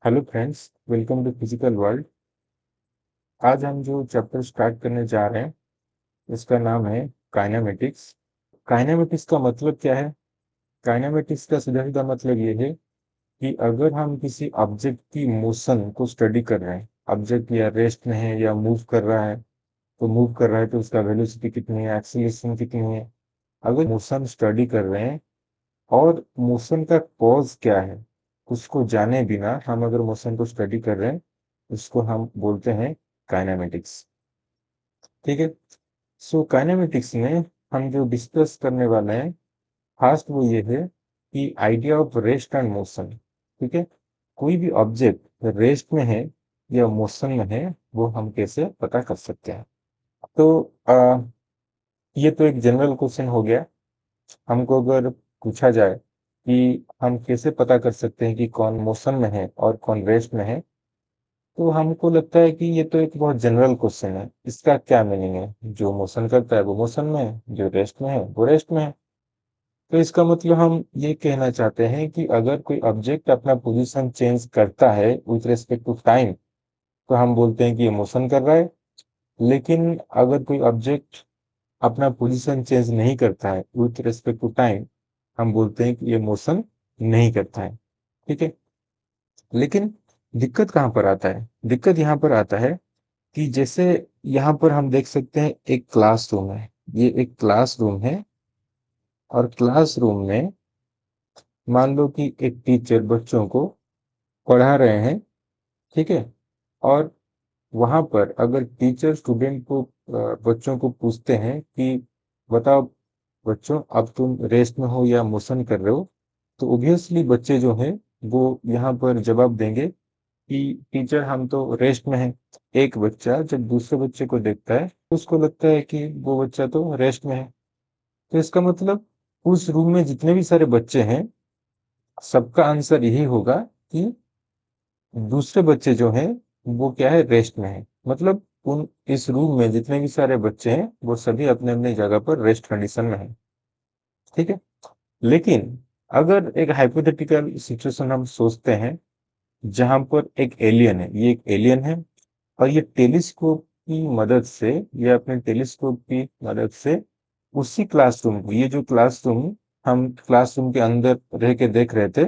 Hello friends, welcome to physical world. आज हम जो चैप्टर स्टार्ट करने जा रहे हैं इसका नाम है काइनेमेटिक्स। काइनेमेटिक्स का मतलब क्या है? काइनेमेटिक्स का सीधा सीधा मतलब ये है कि अगर हम किसी ऑब्जेक्ट की मोशन को स्टडी कर रहे हैं, ऑब्जेक्ट या रेस्ट में है या मूव कर रहा है, तो मूव कर रहा है तो उसका वेलोसिटी कितनी है, एक्सीलरेशन कितनी है। अगर मोशन स्टडी कर रहे हैं और मोशन का कॉज क्या है उसको जाने बिना हम अगर मोशन को स्टडी कर रहे हैं, उसको हम बोलते हैं काइनेमेटिक्स। ठीक है। सो काइनेमेटिक्स में हम जो डिस्कस करने वाले हैं फर्स्ट वो ये है कि idea of rest and motion. ठीक है। कोई भी ऑब्जेक्ट रेस्ट में है या मोशन में है वो हम कैसे पता कर सकते हैं। तो ये तो एक जनरल क्वेश्चन हो गया। हमको अगर पूछा जाए कि हम कैसे पता कर सकते हैं कि कौन मोशन में है और कौन रेस्ट में है, तो हमको लगता है कि ये तो एक बहुत जनरल क्वेश्चन है। इसका क्या मीनिंग है? जो मोशन करता है वो मोशन में है, जो रेस्ट में है वो रेस्ट में है। तो इसका मतलब हम ये कहना चाहते हैं कि अगर कोई ऑब्जेक्ट अपना पोजीशन चेंज करता है विथ रिस्पेक्ट टू टाइम, तो हम बोलते हैं कि ये मोशन कर रहा है। लेकिन अगर कोई ऑब्जेक्ट अपना पोजीशन चेंज नहीं करता है विथ रिस्पेक्ट टू टाइम, हम बोलते हैं कि ये मोशन नहीं करता है। ठीक है। लेकिन दिक्कत कहाँ पर आता है? दिक्कत यहाँ पर आता है कि जैसे यहाँ पर हम देख सकते हैं एक क्लासरूम है। ये एक क्लासरूम है और क्लासरूम में मान लो कि एक टीचर बच्चों को पढ़ा रहे हैं। ठीक है। और वहां पर अगर टीचर स्टूडेंट को बच्चों को पूछते हैं कि बताओ बच्चों, अब तुम रेस्ट में हो या मोशन कर रहे हो, तो ऑब्वियसली बच्चे जो हैं वो यहाँ पर जवाब देंगे कि टीचर हम तो रेस्ट में हैं। एक बच्चा जब दूसरे बच्चे को देखता है तो उसको लगता है कि वो बच्चा तो रेस्ट में है। तो इसका मतलब उस रूम में जितने भी सारे बच्चे हैं सबका आंसर यही होगा कि दूसरे बच्चे जो हैं वो क्या है, रेस्ट में है। मतलब उन इस रूम में जितने भी सारे बच्चे हैं वो सभी अपने अपने जगह पर रेस्ट कंडीशन में है। ठीक है। लेकिन अगर एक हाइपोथेटिकल सिचुएशन हम सोचते हैं जहां पर एक एलियन है, ये एक एलियन है और ये टेलीस्कोप की मदद से, ये अपने टेलीस्कोप की मदद से उसी क्लासरूम को, ये जो क्लासरूम हम क्लासरूम के अंदर रह के देख रहे थे,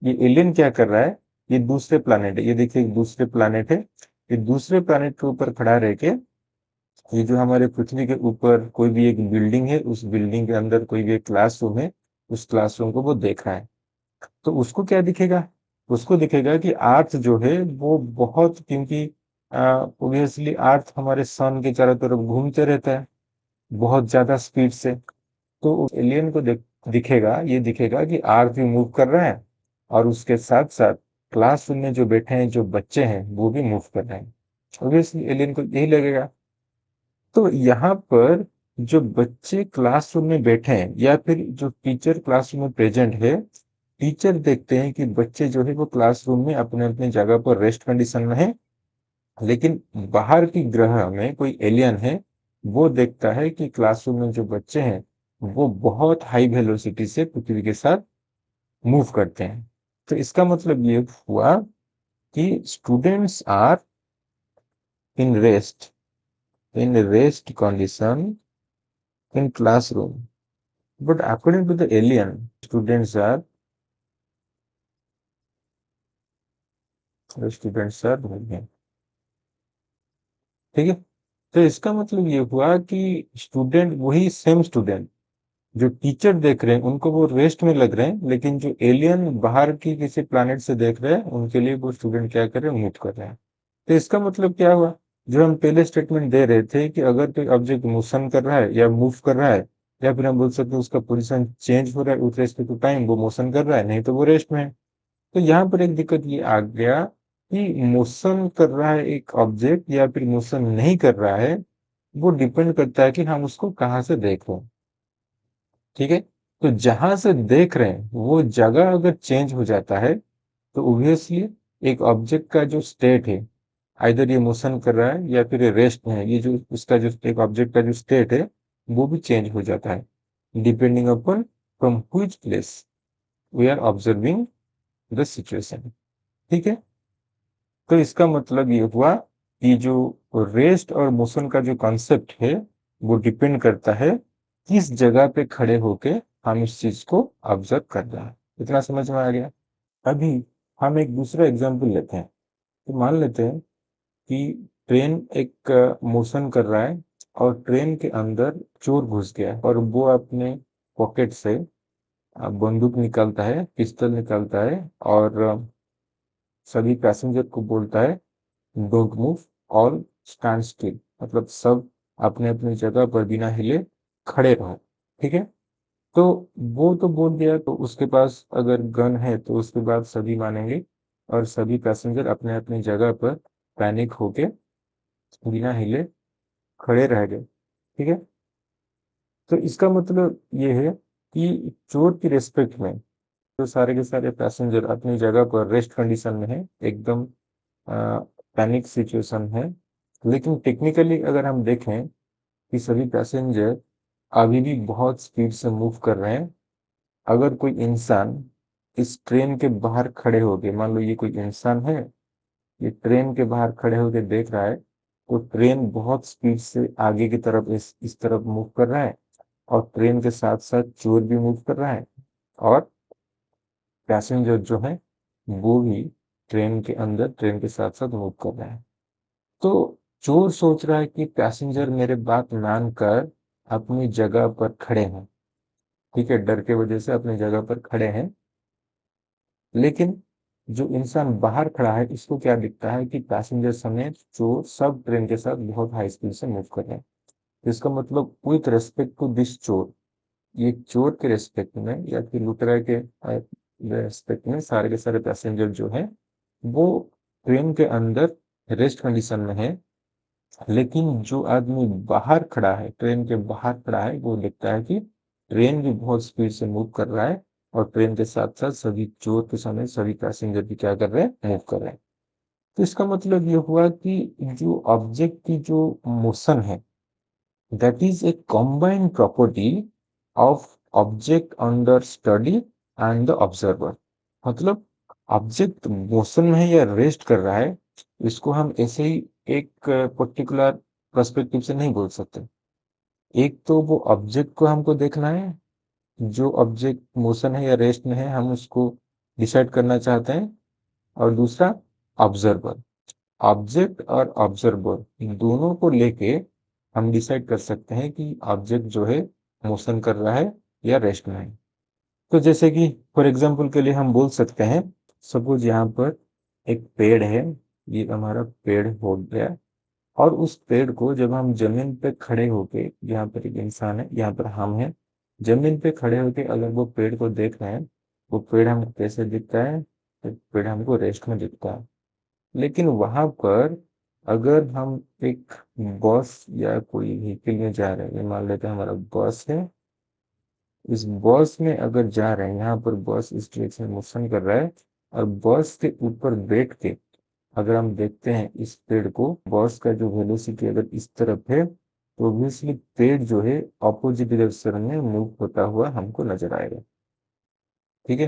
ये एलियन क्या कर रहा है, ये दूसरे प्लानेट है, ये देखिए एक दूसरे प्लानेट है। ये दूसरे प्लानेट के ऊपर खड़ा रह के ये जो हमारे पृथ्वी के ऊपर कोई भी एक बिल्डिंग है, उस बिल्डिंग के अंदर कोई भी एक क्लासरूम है, उस क्लासरूम को वो देख रहा है। तो उसको क्या दिखेगा? उसको दिखेगा कि अर्थ जो है वो बहुत, क्योंकि ऑब्वियसली अर्थ हमारे सन के चारों तरफ घूमते रहता है बहुत ज्यादा स्पीड से। तो उस एलियन को दिखेगा, ये दिखेगा कि अर्थ भी मूव कर रहा है और उसके साथ साथ क्लासरूम में जो बैठे हैं जो बच्चे हैं वो भी मूव कर रहे हैं। ऑब्वियसली एलियन को यही लगेगा। तो यहाँ पर जो बच्चे क्लासरूम में बैठे हैं या फिर जो टीचर क्लासरूम में प्रेजेंट है, टीचर देखते हैं कि बच्चे जो है वो क्लासरूम में अपने अपने जगह पर रेस्ट कंडीशन में है। लेकिन बाहर की ग्रह में कोई एलियन है, वो देखता है कि क्लासरूम में जो बच्चे हैं वो बहुत हाई वेलोसिटी से पृथ्वी के साथ मूव करते हैं। तो इसका मतलब ये हुआ कि students are in rest, in rest condition in classroom. But according to the alien, students are moving. ठीक है। तो इसका मतलब ये हुआ कि स्टूडेंट, वही सेम स्टूडेंट जो टीचर देख रहे हैं उनको वो रेस्ट में लग रहे हैं, लेकिन जो एलियन बाहर की किसी प्लैनेट से देख रहे हैं उनके लिए वो स्टूडेंट क्या कर रहे हैं, मूव कर रहे हैं। तो इसका मतलब क्या हुआ? जो हम पहले स्टेटमेंट दे रहे थे कि अगर कोई ऑब्जेक्ट मोशन कर रहा है या मूव कर रहा है, या फिर हम बोल सकते हैं उसका पोजीशन चेंज हो रहा है विथ रेस्पेक्ट टू टाइम, वो मोशन कर रहा है, नहीं तो वो रेस्ट में है। तो यहाँ पर एक दिक्कत ये आ गया कि मोशन कर रहा है एक ऑब्जेक्ट या फिर मोशन नहीं कर रहा है, वो डिपेंड करता है कि हम उसको कहाँ से देख रहे हैं। ठीक है। तो जहां से देख रहे हैं वो जगह अगर चेंज हो जाता है तो ऑब्वियसली एक ऑब्जेक्ट का जो स्टेट है, आइदर ये मोशन कर रहा है या फिर ये रेस्ट में है, ये जो उसका जो एक ऑब्जेक्ट का जो स्टेट है वो भी चेंज हो जाता है depending upon from which place we are observing the situation. ठीक है। तो इसका मतलब ये हुआ कि जो रेस्ट और मोशन का जो कॉन्सेप्ट है वो डिपेंड करता है किस जगह पे खड़े होके हम इस चीज को ऑब्जर्व कर रहे हैं। इतना समझ में आ गया। अभी हम एक दूसरा एग्जांपल लेते हैं। तो मान लेते हैं कि ट्रेन एक मोशन कर रहा है और ट्रेन के अंदर चोर घुस गया है और वो अपने पॉकेट से बंदूक निकालता है, पिस्तौल निकालता है और सभी पैसेंजर को बोलता है don't move, all stand still, मतलब सब अपने अपनी जगह पर बिना हिले खड़े रहो। ठीक है। तो वो तो बोल दिया, तो उसके पास अगर गन है तो उसके बाद सभी मानेंगे और सभी पैसेंजर अपने अपनी जगह पर पैनिक होके बिना हिले खड़े रह गए। ठीक है। तो इसका मतलब ये है कि चोर की रेस्पेक्ट में तो सारे के सारे पैसेंजर अपनी जगह पर रेस्ट कंडीशन में है, एकदम पैनिक सिचुएशन है। लेकिन टेक्निकली अगर हम देखें कि सभी पैसेंजर अभी भी बहुत स्पीड से मूव कर रहे हैं। अगर कोई इंसान इस ट्रेन के बाहर खड़े हो गए, मान लो ये कोई इंसान है, ये ट्रेन के बाहर खड़े होकर देख रहा है, तो ट्रेन बहुत स्पीड से आगे की तरफ इस तरफ मूव कर रहा है और ट्रेन के साथ साथ चोर भी मूव कर रहा है और पैसेंजर जो है वो भी ट्रेन के अंदर ट्रेन के साथ साथ मूव कर रहा है। तो चोर सोच रहा है कि पैसेंजर मेरे बात मानकर अपनी जगह पर खड़े हैं। ठीक है, डर के वजह से अपनी जगह पर खड़े हैं। लेकिन जो इंसान बाहर खड़ा है इसको क्या दिखता है कि पैसेंजर समेत चोर सब ट्रेन के साथ बहुत हाई स्पीड से मूव कर रहे हैं। तो इसका मतलब विथ रेस्पेक्ट टू दिस चोर, ये चोर के रेस्पेक्ट में या फिर लुटेरा के रेस्पेक्ट में सारे के सारे पैसेंजर जो है वो ट्रेन के अंदर रेस्ट कंडीशन में है। लेकिन जो आदमी बाहर खड़ा है, ट्रेन के बाहर खड़ा है, वो देखता है कि ट्रेन भी बहुत स्पीड से मूव कर रहा है और ट्रेन के साथ साथ सभी चोर के समय सभी पैसेंजर भी क्या कर रहे हैं, मूव कर रहे हैं। तो इसका मतलब ये हुआ कि जो ऑब्जेक्ट की जो मोशन है that is a combined property of object under study and the observer. मतलब ऑब्जेक्ट मोशन में है या रेस्ट कर रहा है, इसको हम ऐसे ही एक पर्टिकुलर पर्सपेक्टिव से नहीं बोल सकते। एक तो वो ऑब्जेक्ट को हमको देखना है, जो ऑब्जेक्ट मोशन है या रेस्ट में है हम उसको डिसाइड करना चाहते हैं, और दूसरा ऑब्जर्वर। ऑब्जेक्ट और ऑब्जर्वर इन दोनों को लेके हम डिसाइड कर सकते हैं कि ऑब्जेक्ट जो है मोशन कर रहा है या रेस्ट में है। तो जैसे कि फॉर एग्जांपल के लिए हम बोल सकते हैं, सपोज यहाँ पर एक पेड़ है, ये हमारा पेड़ हो गया, और उस पेड़ को जब हम जमीन पे खड़े होके, यहाँ पर एक इंसान है, यहाँ पर हम हैं, जमीन पे खड़े होके अगर वो पेड़ को देख रहे हैं, वो पेड़ हमको कैसे दिखता है, तो पेड़ हमको रेस्ट में दिखता है। लेकिन वहां पर अगर हम एक बस या कोई व्हीकल में जा रहे हैं, मान लेते हैं हमारा बस है, इस बस में अगर जा रहे हैं, यहाँ पर बस इस डायरेक्शन में मोशन कर रहा है और बस के ऊपर बैठ के अगर हम देखते हैं इस पेड़ को, बस का जो वेलोसिटी अगर इस तरफ है तो ऑब्वियसली पेड़ जो है ऑपोजिट डायरेक्शन में मूव होता हुआ हमको नजर आएगा। ठीक है।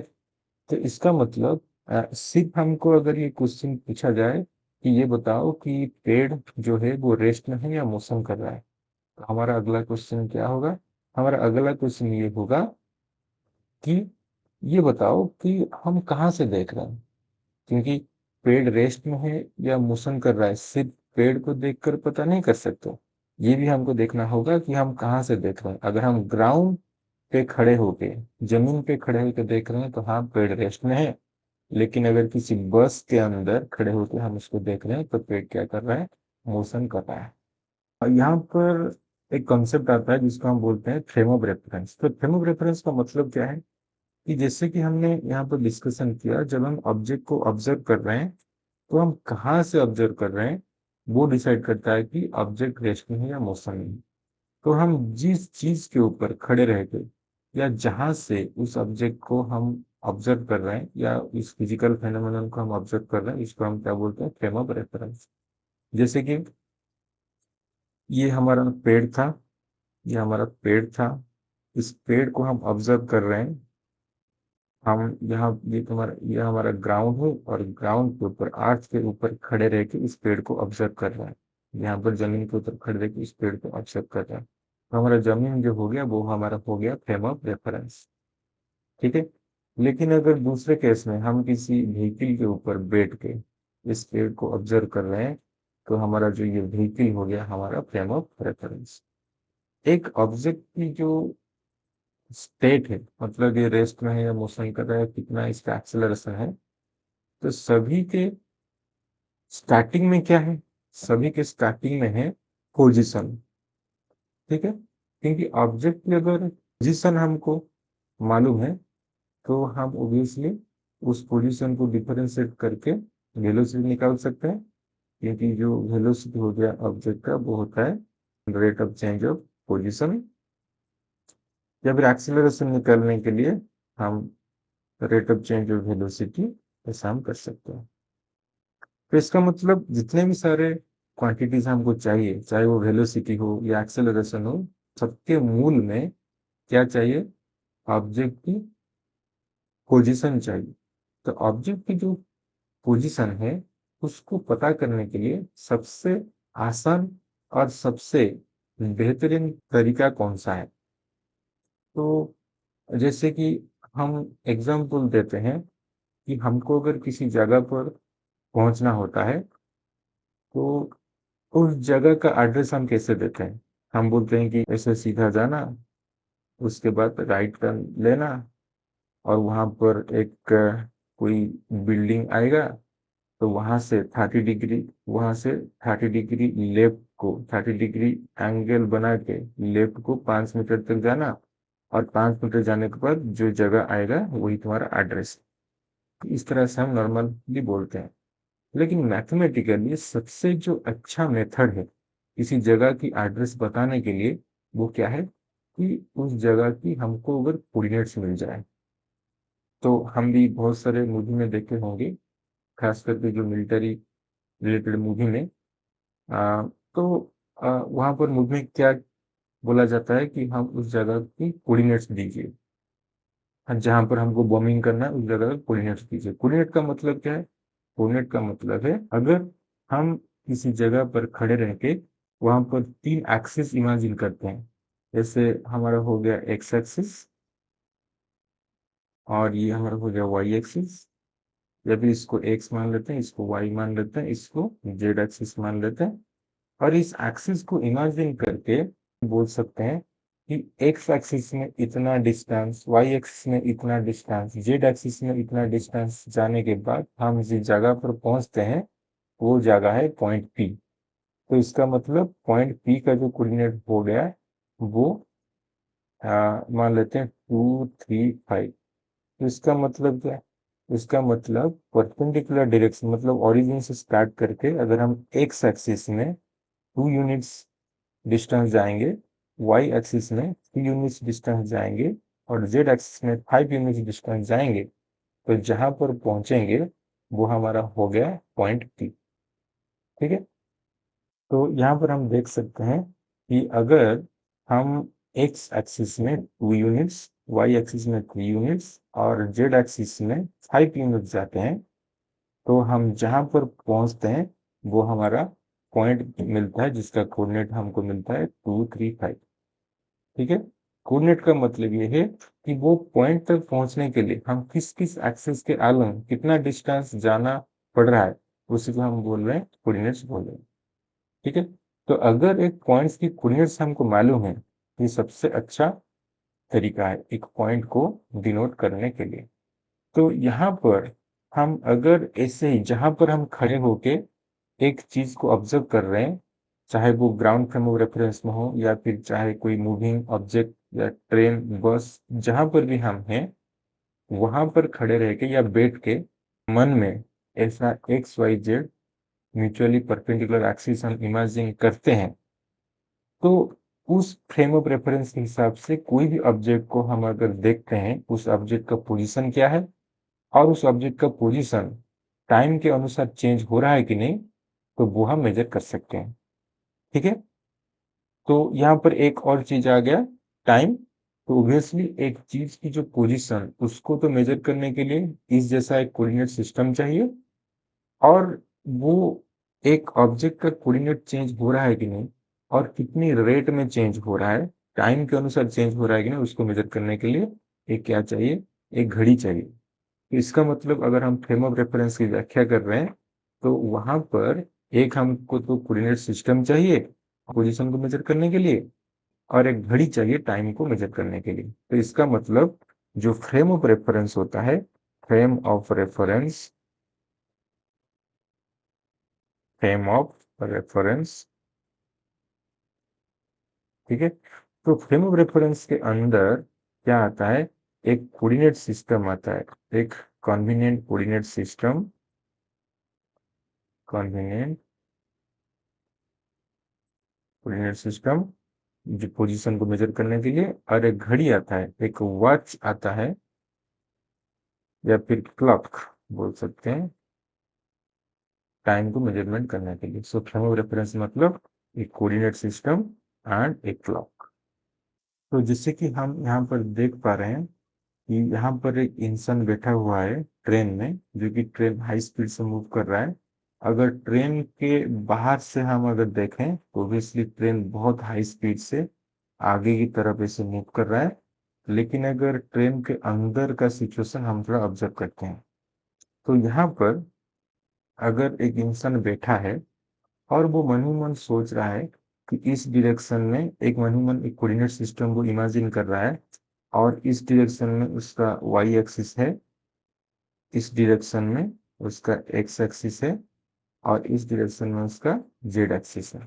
तो इसका मतलब सिर्फ हमको अगर ये क्वेश्चन पूछा जाए कि ये बताओ कि पेड़ जो है वो रेस्ट में है या मोशन कर रहा है, तो हमारा अगला क्वेश्चन क्या होगा? हमारा अगला क्वेश्चन ये होगा कि ये बताओ कि हम कहाँ से देख रहे हैं, क्योंकि पेड़ रेस्ट में है या मोशन कर रहा है सिर्फ पेड़ को देखकर पता नहीं कर सकते। ये भी हमको देखना होगा कि हम कहाँ से देख रहे हैं। अगर हम ग्राउंड पे खड़े होके, जमीन पे खड़े होकर देख रहे हैं तो हाँ पेड़ रेस्ट में है। लेकिन अगर किसी बस के अंदर खड़े होकर हम उसको देख रहे हैं तो पेड़ क्या कर रहा है, मोशन कर रहा है। और यहाँ पर एक कॉन्सेप्ट आता है जिसको हम बोलते हैं फ्रेम ऑफ रेफरेंस। तो फ्रेम ऑफ रेफरेंस का मतलब क्या है कि जैसे कि हमने यहाँ पर डिस्कशन किया, जब हम ऑब्जेक्ट को ऑब्जर्व कर रहे हैं तो हम कहाँ से ऑब्जर्व कर रहे हैं वो डिसाइड करता है कि ऑब्जेक्ट रेस्ट में है या मोशन में है। तो हम जिस चीज के ऊपर खड़े रहते या जहां से उस ऑब्जेक्ट को हम ऑब्जर्व कर रहे हैं या इस फिजिकल फेनोमेनन को हम ऑब्जर्व कर रहे हैं, इसको हम क्या बोलते हैं, फ्रेम ऑफ रेफरेंस। जैसे कि ये हमारा पेड़ था, ये हमारा पेड़ था, इस पेड़ को हम ऑब्जर्व कर रहे हैं हम यहाँ ये हमारा ग्राउंड है और ग्राउंड के ऊपर अर्थ के ऊपर खड़े रह के इस पेड़ को ऑब्जर्व कर रहा है। यहाँ पर जमीन के ऊपर खड़े रह के इस पेड़ को ऑब्जर्व कर रहा है। तो हमारा जमीन जो हो गया वो हमारा हो गया फ्रेम ऑफ रेफरेंस। ठीक है। लेकिन अगर दूसरे केस में हम किसी व्हीकल के ऊपर बैठ के इस पेड़ को ऑब्जर्व कर रहे हैं, तो हमारा जो ये व्हीकल हो गया हमारा फ्रेम ऑफ रेफरेंस। एक ऑब्जेक्ट की जो स्टेट है, मतलब ये रेस्ट में है या मोशन कर रहा है, कितना इसका एक्सेलरेशन है, तो सभी के स्टार्टिंग में क्या है? सभी के स्टार्टिंग में है पोजीशन। ठीक है। क्योंकि ऑब्जेक्ट की अगर पोजीशन हमको मालूम है, तो हम ऑब्वियसली उस पोजीशन को डिफरेंशिएट करके वेलोसिटी निकाल सकते हैं। क्योंकि जो वेलोसिटी हो गया ऑब्जेक्ट का वो होता है rate of change of position. या फिर एक्सीलरेशन निकालने के लिए हम rate of change of velocity ऐसा हम कर सकते हैं। तो इसका मतलब जितने भी सारे क्वांटिटीज हमको चाहिए, चाहे वो वेलोसिटी हो या एक्सेलरेशन हो, सबके मूल में क्या चाहिए? ऑब्जेक्ट की पोजीशन चाहिए। तो ऑब्जेक्ट की जो पोजीशन है उसको पता करने के लिए सबसे आसान और सबसे बेहतरीन तरीका कौन सा है? तो जैसे कि हम एग्जाम्पल देते हैं कि हमको अगर किसी जगह पर पहुंचना होता है, तो उस जगह का एड्रेस हम कैसे देते हैं? हम बोलते हैं कि ऐसे सीधा जाना, उसके बाद राइट टर्न लेना, और वहां पर एक कोई बिल्डिंग आएगा, तो वहां से 30 डिग्री लेफ्ट को 30 डिग्री एंगल बना के लेफ्ट को 5 मीटर तक जाना, और 5 मीटर जाने के बाद जो जगह आएगा वही तुम्हारा एड्रेस। इस तरह से हम नॉर्मली बोलते हैं। लेकिन मैथमेटिकली सबसे जो अच्छा मेथड है किसी जगह की एड्रेस बताने के लिए, वो क्या है? कि उस जगह की हमको अगर कोऑर्डिनेट्स मिल जाए। तो हम भी बहुत सारे मूवी में देखे होंगे, खास करके जो मिलिट्री रिलेटेड मूवी में, तो वहां पर मूवी में क्या बोला जाता है कि हम उस जगह की कोऑर्डिनेट्स दीजिए। जहां पर हमको बॉम्बिंग करना है उस जगह का कोऑर्डिनेट्स दीजिए। कोऑर्डिनेट का मतलब क्या है? कोऑर्डिनेट का मतलब है, अगर हम किसी जगह पर खड़े रह के वहां पर 3 एक्सिस इमेजिन करते हैं। जैसे हमारा हो गया एक्स एक्सिस, और ये हमारा हो गया वाई एक्सिस, या फिर इसको एक्स मान लेते हैं, इसको वाई मान लेते हैं, इसको जेड एक्सिस मान लेते हैं। और इस एक्सिस को इमेजिन करके बोल सकते हैं कि एक्स एक्सिस में इतना डिस्टेंस, वाई एक्सिस में इतना डिस्टेंस, जेड एक्सिस में इतना डिस्टेंस जाने के बाद हम जिस जगह पर पहुंचते हैं वो जगह है पॉइंट पी। तो इसका मतलब पॉइंट पी का जो कोऑर्डिनेट हो गया वो मान लेते हैं 2, 3, 5। तो इसका मतलब क्या है? इसका मतलब परपेंडिकुलर डायरेक्शन, मतलब ओरिजिन से स्टार्ट करके अगर हम एक्स एक्सिस में 2 यूनिट्स डिस्टेंस जाएंगे, वाई एक्सिस में 3 यूनिट्स डिस्टेंस जाएंगे, और जेड एक्सिस में 5 यूनिट्स डिस्टेंस जाएंगे, तो जहां पर पहुंचेंगे वो हमारा हो गया पॉइंट पी। ठीक है। तो यहाँ पर हम देख सकते हैं कि अगर हम एक्स एक्सिस में 2 यूनिट्स, वाई एक्सिस में 3 यूनिट्स और जेड एक्सिस में 5 यूनिट्स जाते हैं, तो हम जहां पर पहुंचते हैं वो हमारा पॉइंट मिलता है, जिसका कोऑर्डिनेट हमको मिलता है 2, 3, 5। ठीक है। कोऑर्डिनेट का मतलब ये है कि वो पॉइंट तक पहुंचने के लिए हम किस किस एक्सिस के अलोंग कितना डिस्टेंस जाना पड़ रहा है, उसी को हम बोल रहे हैं कोऑर्डिनेट्स बोल रहे हैं। ठीक है। तो अगर एक पॉइंट्स की कोऑर्डिनेट्स हमको मालूम है, ये सबसे अच्छा तरीका है एक पॉइंट को डिनोट करने के लिए। तो यहाँ पर हम अगर ऐसे ही जहां पर हम खड़े होके एक चीज को ऑब्जर्व कर रहे हैं, चाहे वो ग्राउंड फ्रेम ऑफ रेफरेंस में हो या फिर चाहे कोई मूविंग ऑब्जेक्ट या ट्रेन बस, जहां पर भी हम हैं वहां पर खड़े रह के या बैठ के मन में ऐसा x y z mutually perpendicular axis हम इमेजिन करते हैं, तो उस फ्रेम ऑफ रेफरेंस के हिसाब से कोई भी ऑब्जेक्ट को हम अगर देखते हैं, उस ऑब्जेक्ट का पोजीशन क्या है और उस ऑब्जेक्ट का पोजीशन टाइम के अनुसार चेंज हो रहा है कि नहीं, तो वो हम मेजर कर सकते हैं। ठीक है। तो यहाँ पर एक और चीज आ गया, टाइम। तो ऑब्वियसली एक चीज की जो पोजीशन उसको तो मेजर करने के लिए इस जैसा एक कोऑर्डिनेट सिस्टम चाहिए, और वो एक ऑब्जेक्ट का कोऑर्डिनेट चेंज हो रहा है कि नहीं और कितनी रेट में चेंज हो रहा है, टाइम के अनुसार चेंज हो रहा है कि नहीं, उसको मेजर करने के लिए एक क्या चाहिए, एक घड़ी चाहिए। तो इसका मतलब अगर हम फ्रेम ऑफ रेफरेंस की व्याख्या कर रहे हैं तो वहां पर एक हमको तो कोऑर्डिनेट सिस्टम चाहिए पोजीशन को मेजर करने के लिए, और एक घड़ी चाहिए टाइम को मेजर करने के लिए। तो इसका मतलब जो फ्रेम ऑफ रेफरेंस होता है, frame of reference, frame of reference, ठीक है। तो फ्रेम ऑफ रेफरेंस के अंदर क्या आता है, एक कोऑर्डिनेट सिस्टम आता है, एक convenient coordinate system, convenient coordinate system जो पोजीशन को मेजर करने के लिए, और एक घड़ी आता है, एक वॉच आता है, या फिर क्लॉक बोल सकते हैं, टाइम को मेजरमेंट करने के लिए। सो फ्रेम ऑफ रेफरेंस मतलब एक कोऑर्डिनेट सिस्टम एंड एक क्लॉक। तो जैसे कि हम यहाँ पर देख पा रहे हैं कि यहाँ पर एक इंसान बैठा हुआ है ट्रेन में, जो कि ट्रेन हाई स्पीड से मूव कर रहा है। अगर ट्रेन के बाहर से हम अगर देखें तो ऑब्वियसली ट्रेन बहुत हाई स्पीड से आगे की तरफ ऐसे मूव कर रहा है। लेकिन अगर ट्रेन के अंदर का सिचुएशन हम थोड़ा ऑब्जर्व करते हैं तो यहाँ पर अगर एक इंसान बैठा है और वो मन ही मन सोच रहा है कि इस डायरेक्शन में, एक मन ही मन एक कोऑर्डिनेट सिस्टम को इमेजिन कर रहा है, और इस डायरेक्शन में उसका वाई एक्सिस है, इस डायरेक्शन में उसका एक्स एक्सिस है, और इस डायरेक्शन में उसका जेड एक्सिस है।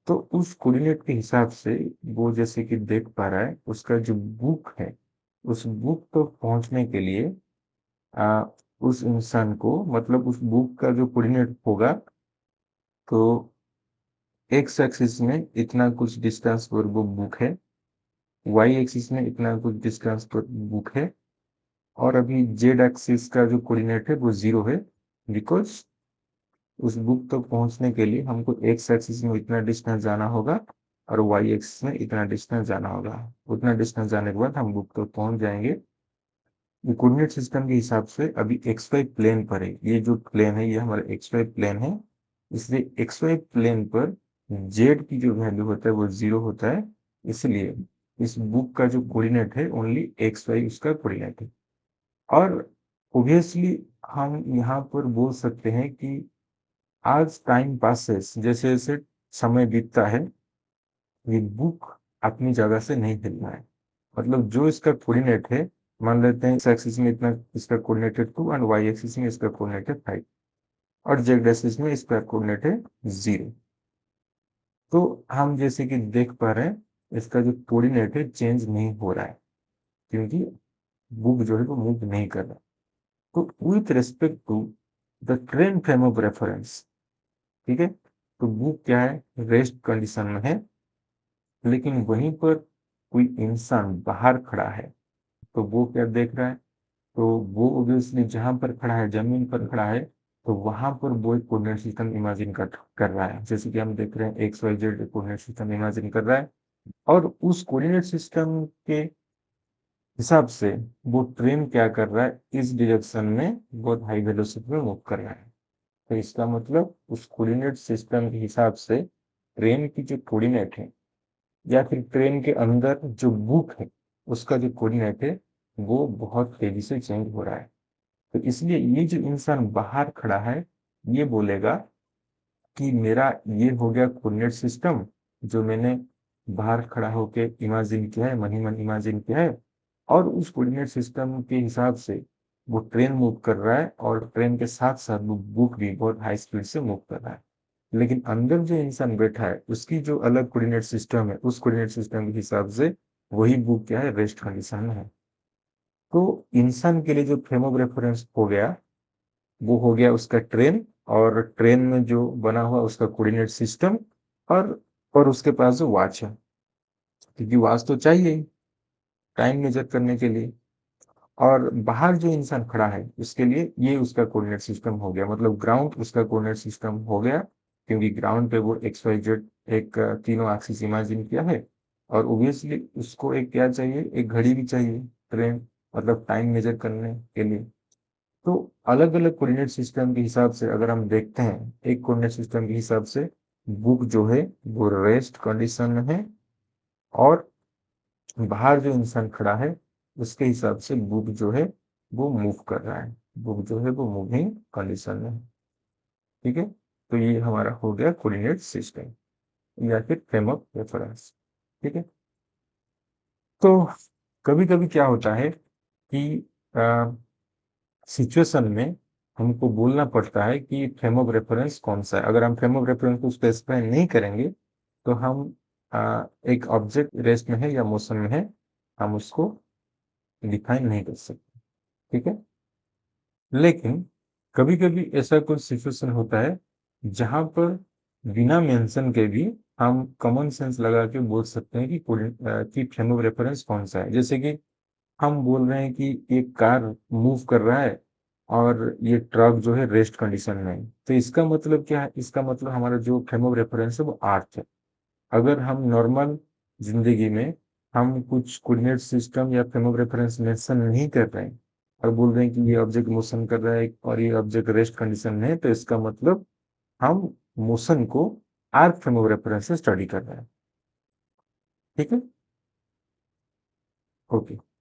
तो उस कोऑर्डिनेट के हिसाब से वो जैसे कि देख पा रहा है, उसका जो बुक है, उस बुक तो पहुंचने के लिए आ, उस इंसान को, मतलब उस बुक का जो कोऑर्डिनेट होगा, तो एक्स एक्सिस में इतना कुछ डिस्टेंस पर वो बुक है, वाई एक्सिस में इतना कुछ डिस्टेंस पर बुक है, और अभी जेड एक्सिस का जो कोऑर्डिनेट है वो 0 है, बिकॉज उस बुक तक पहुंचने के लिए हमको एक्स एक्सिस में इतना डिस्टेंस जाना होगा और वाई एक्सिस में इतना डिस्टेंस जाना होगा। उतना डिस्टेंस जाने के बाद हम बुक तक पहुंच जाएंगे। ये कोऑर्डिनेट सिस्टम के हिसाब से अभी एक्स वाई प्लेन पर है, ये जो प्लेन है ये हमारा एक्स वाई प्लेन है, इसलिए एक्स वाई प्लेन पर जेड की जो वैल्यू होता है वो 0 होता है। इसलिए इस बुक का जो कोऑर्डिनेट है ओनली एक्स वाई उसका कोऑर्डिनेट है। और ओब्वियसली हम यहाँ पर बोल सकते हैं कि आज टाइम पासेस, जैसे जैसे समय बीतता है, ये बुक अपनी जगह से नहीं हिल रहा है। मतलब जो इसका कोऑर्डिनेट है, मान लेते हैं इस एक्सिस में इतना इसका कोऑर्डिनेट है 2 एंड वाई एक्सिस में इसका कोऑर्डिनेट है 5, और जेड एक्सिस में इसका कोऑर्डिनेट है 0। तो हम जैसे कि देख पा रहे हैं इसका जो कोऑर्डिनेट है चेंज नहीं हो रहा है, क्योंकि बुक जो है वो मूव नहीं कर रहा। तो with respect to the train frame of reference, ठीक है, तो बुक क्या है, रेस्ट कंडीशन में है, लेकिन वहीं पर कोई इंसान बाहर खड़ा है, तो वो क्या देख रहा है, तो वो ऑब्वियसली जहां पर खड़ा है, जमीन पर खड़ा है, तो वहां पर वो एक कोऑर्डिनेट सिस्टम इमेजिन कर रहा है। जैसे कि हम देख रहे हैं x y z coordinate system imagine कर रहा है, और उस कोऑर्डिनेट सिस्टम के हिसाब से वो ट्रेन क्या कर रहा है, इस डायरेक्शन में बहुत हाई वेलोसिटी में मूव कर रहा है। तो इसका मतलब उस कोऑर्डिनेट सिस्टम के हिसाब से ट्रेन की जो कोऑर्डिनेट है, या फिर ट्रेन के अंदर जो बुक है उसका जो कोऑर्डिनेट है वो बहुत तेजी से चेंज हो रहा है। तो इसलिए ये जो इंसान बाहर खड़ा है, ये बोलेगा कि मेरा ये हो गया कोऑर्डिनेट सिस्टम, जो मैंने बाहर खड़ा होके इमेजिन किया है, मन ही मन इमेजिन किया है, और उस कोऑर्डिनेट सिस्टम के हिसाब से वो ट्रेन मूव कर रहा है, और ट्रेन के साथ साथ वो बुक भी बहुत हाई स्पीड से मूव कर रहा है। लेकिन अंदर जो इंसान बैठा है उसकी जो अलग कोऑर्डिनेट सिस्टम है, उस कोऑर्डिनेट सिस्टम के हिसाब से वही बुक क्या है, रेस्ट कंडीशन में है। तो इंसान के लिए जो फ्रेम ऑफ रेफरेंस हो गया, वो हो गया उसका ट्रेन, और ट्रेन में जो बना हुआ उसका कोऑर्डिनेट सिस्टम, और और उसके पास जो वॉच है, क्योंकि वॉच तो चाहिए टाइम मेजर करने के लिए। और बाहर जो इंसान खड़ा है उसके लिए ये उसका कोऑर्डिनेट सिस्टम हो गया, मतलब ग्राउंड उसका कोऑर्डिनेट सिस्टम हो गया, क्योंकि ग्राउंड पे वो एक्स वाई जेड एक तीनों एक्सिस इमेजिन किया है, और ऑब्वियसली उसको एक क्या चाहिए, एक घड़ी भी चाहिए, ट्रेन, मतलब टाइम मेजर करने के लिए। तो अलग अलग कोऑर्डिनेट सिस्टम के हिसाब से अगर हम देखते हैं, एक कोऑर्डिनेट सिस्टम के हिसाब से बुक जो है वो रेस्ट कंडीशन में है, और बाहर जो इंसान खड़ा है उसके हिसाब से बुक जो है वो मूव कर रहा है, बुक जो है वो मूविंग कंडीशन में है। ठीक है, तो ये हमारा हो गया कोऑर्डिनेट सिस्टम या फिर फ्रेम ऑफ रेफरेंस। ठीक है, तो कभी कभी क्या होता है कि सिचुएशन में हमको बोलना पड़ता है कि फ्रेम ऑफ रेफरेंस कौन सा है। अगर हम फ्रेम ऑफ रेफरेंस को स्पेसिफाई नहीं करेंगे तो हम एक ऑब्जेक्ट रेस्ट में है या मोशन में है, हम उसको डिफाइन नहीं कर सकते। ठीक है, लेकिन कभी कभी ऐसा कुछ सिचुएशन होता है जहां पर बिना मेंशन के भी हम कॉमन सेंस लगा के बोल सकते हैं कि फ्रेम ऑफ रेफरेंस कौन सा है। जैसे कि हम बोल रहे हैं कि एक कार मूव कर रहा है और ये ट्रक जो है रेस्ट कंडीशन में है, तो इसका मतलब क्या है, इसका मतलब हमारा जो फ्रेम ऑफ रेफरेंस है वो अर्थ है। अगर हम नॉर्मल जिंदगी में हम कुछ कोऑर्डिनेट सिस्टम या फ्रेम ऑफ रेफरेंस मेंशन नहीं कर रहे हैं और बोल रहे हैं कि ये ऑब्जेक्ट मोशन कर रहा है और ये ऑब्जेक्ट रेस्ट कंडीशन में है, तो इसका मतलब हम मोशन को आर्क फ्रेम ऑफ रेफरेंस से स्टडी कर रहे हैं। ठीक है, ओके।